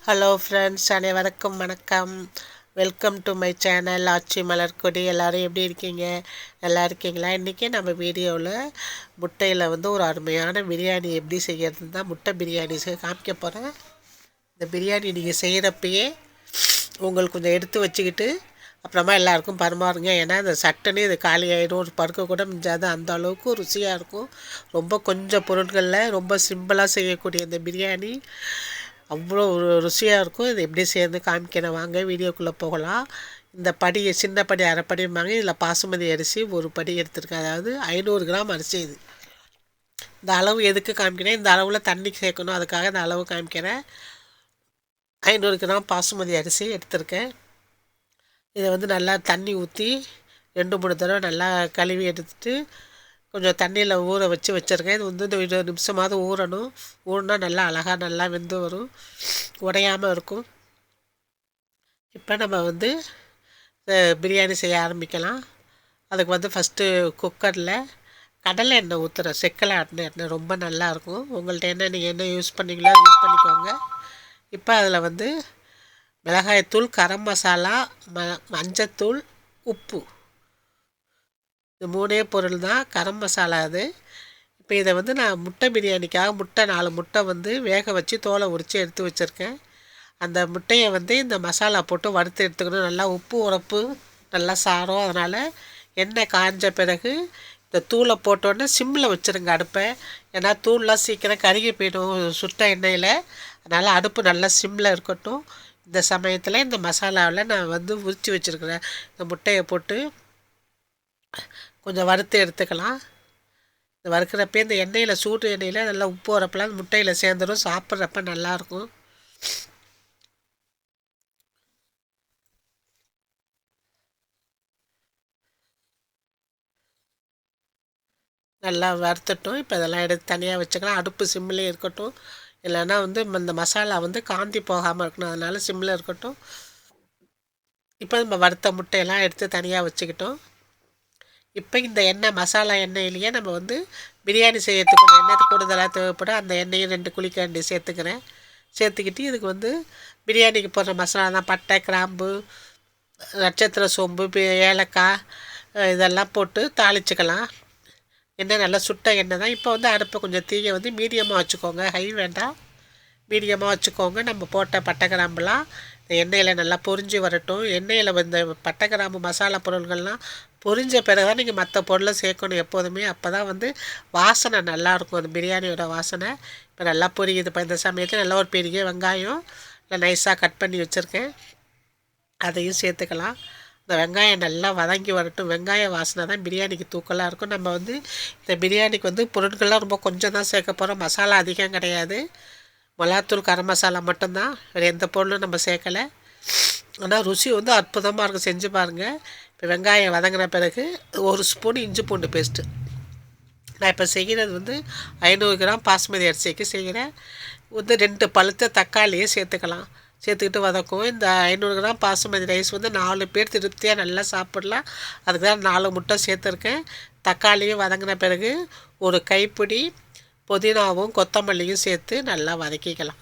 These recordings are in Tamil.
ஹலோ ஃப்ரெண்ட்ஸ், அனைவருக்கும் வணக்கம். வெல்கம் டு மை சேனல் ஆச்சி மலர்கொடி. எல்லோரும் எப்படி இருக்கீங்க? நல்லா இருக்கீங்களா? இன்றைக்கி நம்ம வீடியோவில் முட்டையில் ஒரு அருமையான பிரியாணி எப்படி செய்கிறது தான் முட்டை பிரியாணி காமிக்க போகிறேன். இந்த பிரியாணி நீங்கள் செய்கிறப்பயே உங்களுக்கு கொஞ்சம் எடுத்து வச்சுக்கிட்டு அப்புறமா எல்லாருக்கும் பரிமாறுங்க. ஏன்னா இந்த சட்டுன்னு இது காலி ஆகிடும், ஒரு பருக்க கூட மிஞ்சாது, அந்த அளவுக்கு ருசியாக இருக்கும். ரொம்ப கொஞ்சம் பொருட்களில் ரொம்ப சிம்பிளாக செய்யக்கூடிய இந்த பிரியாணி அவ்வளோ ருசியாக இருக்கும். இது எப்படி சேர்ந்து காமிக்கிறேன், வாங்க வீடியோக்குள்ளே போகலாம். இந்த படி சின்ன படி அரைப்படிம்பாங்க. இதில் பாசுமதி அரிசி ஒரு படி எடுத்துருக்கேன், அதாவது 500 கிராம் அரிசி. இது இந்த அளவு எதுக்கு காமிக்கிறேன், இந்த அளவில் தண்ணி சேர்க்கணும், அதுக்காக இந்த அளவு காமிக்கிறேன். 500 கிராம் பாசுமதி அரிசி எடுத்திருக்கேன். இதை நல்லா தண்ணி ஊற்றி 2-3 தடவை நல்லா கழுவி எடுத்துட்டு கொஞ்சம் தண்ணியில் ஊற வச்சுருக்கேன். இது 20 நிமிஷமாவது ஊறணும். ஊறினா நல்லா அழகாக நல்லா வெந்து வரும், உடையாமல் இருக்கும். இப்போ நம்ம பிரியாணி செய்ய ஆரம்பிக்கலாம். அதுக்கு ஃபஸ்ட்டு குக்கரில் கடலை எண்ணெய் ஊற்றுறேன். செக்கலை ஆட்டின எண்ணெய் ரொம்ப நல்லாயிருக்கும். உங்கள்கிட்ட நீங்கள் என்ன யூஸ் பண்ணிங்களோ யூஸ் பண்ணிக்கோங்க. இப்போ அதில் மிளகாய்த்தூள், கரம் மசாலா, மஞ்சத்தூள், உப்பு, இந்த 3 பொருள் தான். கரம் மசாலா அது. இப்போ இதை நான் முட்டை பிரியாணிக்காக 4 முட்டை வேக வச்சு தோலை உரித்து எடுத்து வச்சுருக்கேன். அந்த முட்டையை இந்த மசாலா போட்டு வறுத்து எடுத்துக்கணும். நல்லா உப்பு உரப்பு நல்லா சாரும். அதனால் எண்ணெய் காஞ்ச பிறகு இந்த தூளை போட்டோன்னே சிம்மில் வச்சுருங்க அடுப்பை. ஏன்னா தூள்லாம் சீக்கிரம் கருகி போயிடும் சுட்ட எண்ணெயில். அதனால் அடுப்பு நல்லா சிம்மில் இருக்கட்டும். இந்த சமயத்தில் இந்த மசாலாவில் நான் உரித்து வச்சுருக்கிறேன் இந்த முட்டையை போட்டு கொஞ்சம் வறுத்து எடுத்துக்கலாம். இந்த வறுக்கிறப்ப இந்த எண்ணெயில் சூடு எண்ணெயில் நல்லா உப்பு வரப்பெல்லாம் முட்டையில் சேர்ந்துடும். சாப்பிட்றப்ப நல்லாயிருக்கும். நல்லா வறுத்துட்டோம். இப்போ இதெல்லாம் எடுத்து தனியாக வச்சுக்கலாம். அடுப்பு சிம்மிலே இருக்கட்டும். இல்லைன்னா இந்த மசாலா காந்தி போகாமல் இருக்கணும். அதனால் சிம்மில் இருக்கட்டும். இப்போ நம்ம வறுத்த முட்டையெல்லாம் எடுத்து தனியாக வச்சுக்கிட்டோம். இப்போ இந்த எண்ணெய் மசாலா எண்ணெயிலேயே நம்ம பிரியாணி செய்யறதுக்கு கொஞ்சம் எண்ணெய் கூடுதலாக தேவைப்படும். அந்த எண்ணெயும் 2 குழிக்கரண்டி சேர்த்துக்கிறேன். சேர்த்துக்கிட்டு இதுக்கு பிரியாணிக்கு போடுற மசாலா தான் பட்டை, கிராம்பு, நட்சத்திர சோம்பு, ஏலக்காய் இதெல்லாம் போட்டு தாளிச்சுக்கலாம். எண்ணெய் நல்லா சுட்ட எண்ணெய் தான். இப்போ அடுப்பை கொஞ்சம் தீயை மீடியமாக வச்சுக்கோங்க, ஹை வேண்டாம், மீடியமாக வச்சுக்கோங்க. நம்ம போட்ட பட்டை கிராம்புலாம் இந்த எண்ணெயில் நல்லா பொரிஞ்சு வரட்டும். எண்ணெயில் இந்த பட்டை கிராம்பு மசாலா பொருள்கள்லாம் பொரிஞ்ச பிறகு தான் நீங்கள் மற்ற பொருளை சேர்க்கணும் எப்போதுமே. அப்போ தான் வாசனை நல்லாயிருக்கும், அந்த பிரியாணியோட வாசனை. இப்போ நல்லா பொரியுது. இப்போ இந்த சமயத்தில் நல்லா ஒரு பெரிய வெங்காயம் நல்லா நைஸாக கட் பண்ணி வச்சுருக்கேன், அதையும் சேர்த்துக்கலாம். இந்த வெங்காயம் நல்லா வதங்கி வரட்டும். வெங்காய வாசனை தான் பிரியாணிக்கு தூக்கலாக இருக்கும். நம்ம இந்த பிரியாணிக்கு பொருட்கள்லாம் ரொம்ப கொஞ்சம் தான் சேர்க்க போகிறோம். மசாலா அதிகம் கிடையாது. மிளகாத்தூள், கரம் மசாலா மட்டும்தான், வேறு எந்த பொருளும் நம்ம சேர்க்கலை. ஆனால் ருசி அற்புதமாக இருக்கும், செஞ்சு பாருங்கள். இப்போ வெங்காயம் வதங்கின பிறகு 1 ஸ்பூன் இஞ்சி பூண்டு பேஸ்ட்டு. நான் இப்போ செய்கிறது 500 கிராம் பாஸ்மதி அரிசிக்கு செய்கிறேன். 2 பழுத்த தக்காளியை சேர்த்துக்கலாம். சேர்த்துக்கிட்டு வதக்கும். இந்த 500 கிராம் பாசுமதி ரைஸ் 4 பேர் திருப்தியாக நல்லா சாப்பிடலாம். அதுக்கு தான் 4 முட்டை சேர்த்துருக்கேன். தக்காளியும் வதங்கின பிறகு ஒரு கைப்பிடி புதினாவும் கொத்தமல்லியும் சேர்த்து நல்லா வதக்கிக்கலாம்.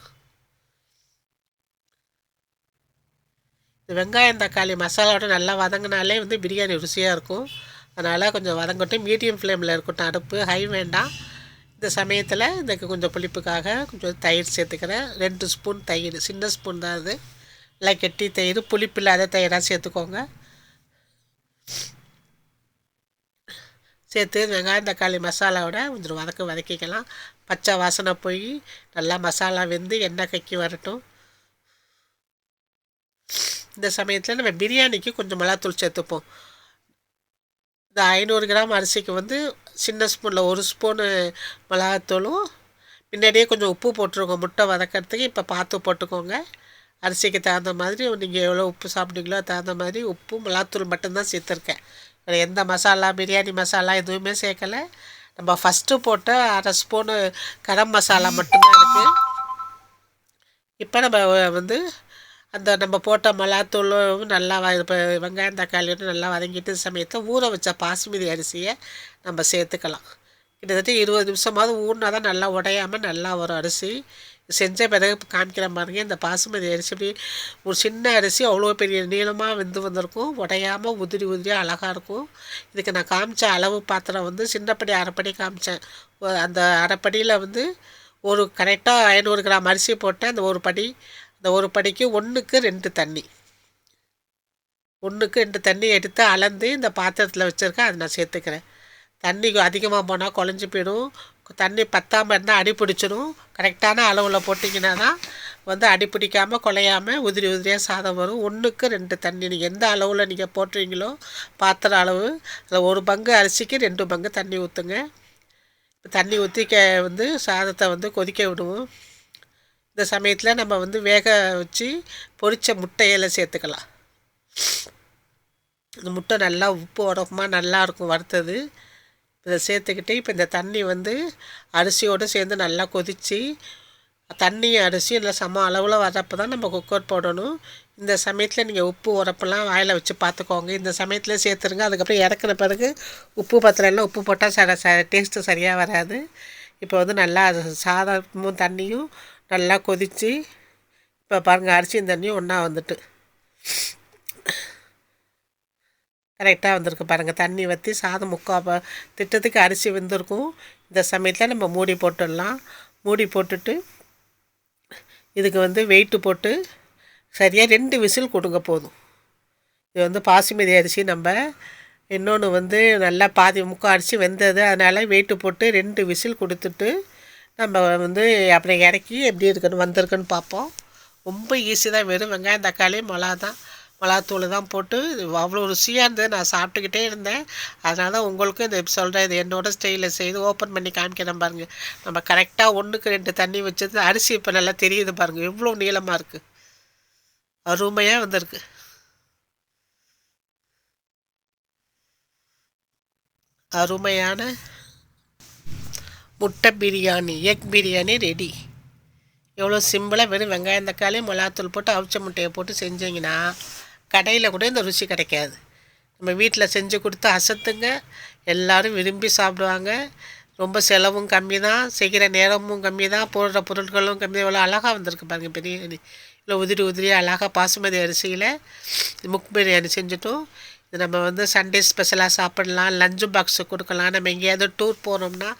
இந்த வெங்காயம் தக்காளி மசாலாவோட நல்லா வதங்கினாலே பிரியாணி ருசியாக இருக்கும். அதனால் கொஞ்சம் வதங்கட்டும். மீடியம் ஃப்ளேமில் இருக்கட்டும் அடுப்பு, ஹை வேண்டாம். இந்த சமயத்தில் இதுக்கு கொஞ்சம் புளிப்புக்காக கொஞ்சம் தயிர் சேர்த்துக்கிறேன். 2 ஸ்பூன் தயிர், சின்ன ஸ்பூன் தான் அது. நல்லா கெட்டி தயிர், புளிப்பு இல்லாத தயிராக சேர்த்துக்கோங்க. சேர்த்து வெங்காயம் தக்காளி மசாலாவோட கொஞ்சம் வதக்கிக்கலாம். பச்சை வாசனை போய் நல்லா மசாலா வெந்து எண்ணெய் கக்கி வரட்டும். இந்த சமயத்தில் நம்ம பிரியாணிக்கு கொஞ்சம் மிளகாத்தூள் சேர்த்துப்போம். இந்த 500 கிராம் அரிசிக்கு சின்ன ஸ்பூனில் 1 ஸ்பூனு மிளகாத்தூளும் முன்னாடியே கொஞ்சம் உப்பு போட்டுருக்கோம் முட்டை வதக்கிறதுக்கு. இப்போ பார்த்து போட்டுக்கோங்க. அரிசிக்கு தகுந்த மாதிரி நீங்கள் எவ்வளோ உப்பு சாப்பிட்டீங்களோ தகுந்த மாதிரி உப்பு, மிளகாத்தூள் மட்டும்தான் சேர்த்துருக்கேன். வேறு எந்த மசாலா, பிரியாணி மசாலா எதுவுமே சேர்க்கலை. நம்ம ஃபஸ்ட்டு போட்ட 1/2 ஸ்பூனு கரம் மசாலா மட்டும்தான் இருக்குது. இப்போ நம்ம அந்த நம்ம போட்ட மிளகாத்தூளும் நல்லா இப்போ வெங்காயம் தக்காளியோடு நல்லா வதங்கிட்டு சமயத்தில் ஊற வச்ச பாசுமதி அரிசியை நம்ம சேர்த்துக்கலாம். கிட்டத்தட்ட 20 நிமிஷமாவது ஊறினா தான் நல்லா உடையாமல் நல்லா வரும் அரிசி. செஞ்ச பிறகு காமிக்கிறேன் பாருங்கள். இந்த பாசுமதி அரிசி அப்படி ஒரு சின்ன அரிசி அவ்வளோ பெரிய நீளமாக வெந்து வந்திருக்கும், உடையாமல் உதிரி உதிரியாக அழகாக இருக்கும். இதுக்கு நான் காமிச்ச அளவு பாத்திரம் வந்து சின்னப்படி அரைப்படி காமிச்சேன். அந்த அரைப்படியில் வந்து ஒரு கரெக்டாக 500 கிராம் அரிசி போட்டேன். அந்த ஒரு படிக்கு 1க்கு 2 தண்ணி, 1க்கு 2 தண்ணி எடுத்து அளந்து இந்த பாத்திரத்தில் வச்சுருக்கேன். அதை நான் சேர்த்துக்கிறேன். தண்ணி அதிகமாக போனால் குழஞ்சி போயிடும், தண்ணி பத்தாமல் இருந்தால் அடி பிடிச்சிடும். கரெக்டான அளவில் போட்டிங்கன்னா தான் வந்து அடி பிடிக்காமல் குலையாமல் உதிரி உதிரியாக சாதம் வரும். 1க்கு 2 தண்ணி நீங்கள் எந்த அளவில் நீங்கள் போட்டுறீங்களோ பாத்திர அளவு, அதில் 1 பங்கு அரிசிக்கு 2 பங்கு தண்ணி ஊற்றுங்க. தண்ணி ஊற்றி வந்து சாதத்தை வந்து கொதிக்க விடுவோம். இந்த சமயத்தில் நம்ம வந்து வேக வச்சு பொரித்த முட்டையில் சேர்த்துக்கலாம். இந்த முட்டை நல்லா உப்பு உடம்புமாக நல்லாயிருக்கும் வறுத்தது. இதை சேர்த்துக்கிட்டு இப்போ இந்த தண்ணி வந்து அரிசியோடு சேர்ந்து நல்லா கொதித்து தண்ணியும் அரிசி இல்லை சம அளவில் வர்றப்போ தான் நம்ம குக்கர் போடணும். இந்த சமயத்தில் நீங்கள் உப்பு உரப்பெல்லாம் வாயில் வச்சு பார்த்துக்கோங்க. இந்த சமயத்தில் சேர்த்துருங்க. அதுக்கப்புறம் இறக்குன பிறகு உப்பு பத்திரம்லாம் உப்பு போட்டால் டேஸ்ட்டு சரியாக வராது. இப்போ வந்து நல்லா சாதமும் தண்ணியும் நல்லா கொதித்து இப்போ பாருங்கள் அரிசியும் தண்ணியும் ஒன்றா வந்துட்டு கரெக்டாக வந்திருக்கு பாருங்கள். தண்ணி வற்றி சாதம் திட்டத்துக்கு அரிசி வெந்திருக்கும். இந்த சமயத்தில் நம்ம மூடி போட்டுடலாம். மூடி போட்டுட்டு இதுக்கு வந்து வெயிட்டு போட்டு சரியாக 2 விசில் கொடுங்க போதும். இது வந்து பாசுமதி அரிசி. நம்ம இன்னொன்று வந்து நல்லா முக்கால் அரிசி வெந்தது, அதனால் வெயிட்டு போட்டு 2 விசில் கொடுத்துட்டு நம்ம வந்து அப்புறம் இறக்கி எப்படி வந்திருக்குன்னு பார்ப்போம். ரொம்ப ஈஸி தான். வெறும் வெங்காயம் தக்காளி மிளகாத்தூள் தான் போட்டு அவ்வளோ ருசியாக இருந்தது. நான் சாப்பிட்டுக்கிட்டே இருந்தேன். அதனால தான் உங்களுக்கும் இந்த சொல்கிறேன். இது என்னோடய ஸ்டைலில் செய்து ஓப்பன் பண்ணி காமிக்கிறேன் பாருங்கள். நம்ம கரெக்டாக 1க்கு 2 தண்ணி வச்சது அரிசி இப்போ நல்லா தெரியுது பாருங்கள், எவ்வளோ நீளமாக இருக்குது, அருமையாக வந்திருக்கு. அருமையான முட்டை பிரியாணி, எக் பிரியாணி ரெடி. எவ்வளோ சிம்பிளாக வெறும் வெங்காயம் தக்காளி மிளகாத்தூள் போட்டு அவிச்ச முட்டையை போட்டு செஞ்சிங்கன்னா கடையில் கூட இந்த ருசி கிடைக்காது. நம்ம வீட்டில் செஞ்சு கொடுத்து அசத்துங்க, எல்லோரும் விரும்பி சாப்பிடுவாங்க. ரொம்ப செலவும் கம்மி தான், செய்கிற நேரமும் கம்மி தான், போடுற பொருட்களும் கம்மி. எவ்வளோ அழகாக வந்திருக்கு பாருங்கள் பிரியாணி. இல்லை உதிரி உதிரியாக அழகாக பாசுமதி அரிசியில் முக் பிரியாணி செஞ்சுட்டோம். இது நம்ம வந்து சண்டே ஸ்பெஷலாக சாப்பிடலாம், லஞ்சு பாக்ஸு கொடுக்கலாம். நம்ம எங்கேயாவது டூர் போனோம்னா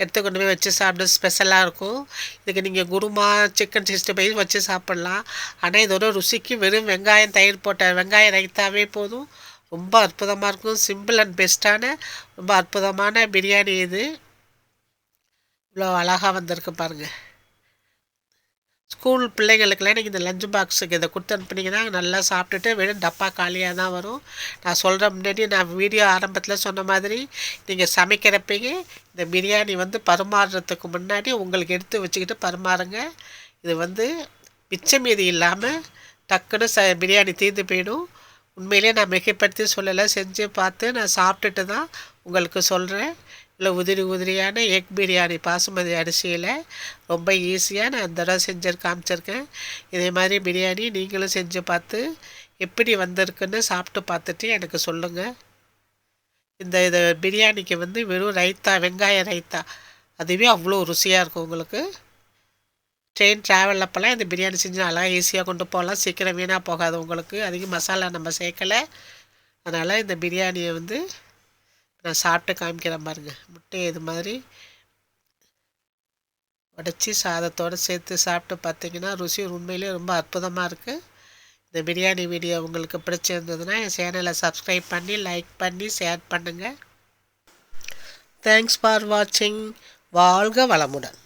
எடுத்து கொண்டு போய் வச்சு சாப்பிட ஸ்பெஷலாக இருக்கும். இதுக்கு நீங்கள் குருமா, சிக்கன் 65 வச்சு சாப்பிட்லாம். ஆனால் இதோட ருசிக்கு வெறும் வெங்காயம் தயிர் போட்ட வெங்காயம் ரைத்தாவே போதும். ரொம்ப அற்புதமாக இருக்கும். சிம்பிள் அண்ட் பெஸ்ட்டான ரொம்ப அற்புதமான பிரியாணி இது. இவ்வளோ அழகாக வந்திருக்கு பாருங்கள். ஸ்கூல் பிள்ளைங்களுக்கெல்லாம் நீங்கள் இந்த லஞ்சு பாக்ஸுக்கு இதை கொடுத்து அனுப்புனீங்கன்னா நல்லா சாப்பிட்டுட்டு வெறும் டப்பா காலியாக தான் வரும். நான் சொல்கிற முன்னாடி நான் வீடியோ ஆரம்பத்தில் சொன்ன மாதிரி நீங்கள் சமைக்கிறப்பயே இந்த பிரியாணி வந்து பரிமாறுறதுக்கு முன்னாடி உங்களுக்கு எடுத்து வச்சுக்கிட்டு பரிமாறுங்க. இது வந்து மிச்சம் மீதி இல்லாமல் டக்குன்னு பிரியாணி தீர்ந்து போயிடும். உண்மையிலே நான் மிகைப்படுத்தி சொல்லலை, செஞ்சு பார்த்து நான் சாப்பிட்டுட்டு தான் உங்களுக்கு சொல்கிறேன். இல்லை உதிரி உதிரியான எக் பிரியாணி பாசுமதி அரிசியில் ரொம்ப ஈஸியாக நான் இந்த தடவை செஞ்சு காமிச்சிருக்கேன். இதே மாதிரி பிரியாணி நீங்களும் செஞ்சு பார்த்து எப்படி வந்திருக்குன்னு சாப்பிட்டு பார்த்துட்டு எனக்கு சொல்லுங்கள். இந்த பிரியாணிக்கு வந்து வெறும் ரைத்தா, வெங்காய ரைத்தா, அதுவே அவ்வளோ ருசியாக இருக்கும் உங்களுக்கு. ட்ரெயின் ட்ராவல் அப்போல்லாம் இந்த பிரியாணி செஞ்சு நல்லா ஈஸியாக கொண்டு போகலாம், சீக்கிரம் வீணாக போகாது உங்களுக்கு. அதிக மசாலா நம்ம சேர்க்கலை. அதனால் இந்த பிரியாணியை வந்து நான் சாப்பிட்டு காமிக்கிறேன் பாருங்கள். முட்டையை இது மாதிரி உடச்சி சாதத்தோடு சேர்த்து சாப்பிட்டு பார்த்தீங்கன்னா ருசி உண்மையிலே ரொம்ப அற்புதமாக இருக்குது. இந்த பிரியாணி வீடியோ உங்களுக்கு பிடிச்சிருந்ததுன்னா என் சேனலை சப்ஸ்கிரைப் பண்ணி லைக் பண்ணி ஷேர் பண்ணுங்கள். தேங்க்ஸ் ஃபார் வாட்சிங். வாழ்க வளமுடன்.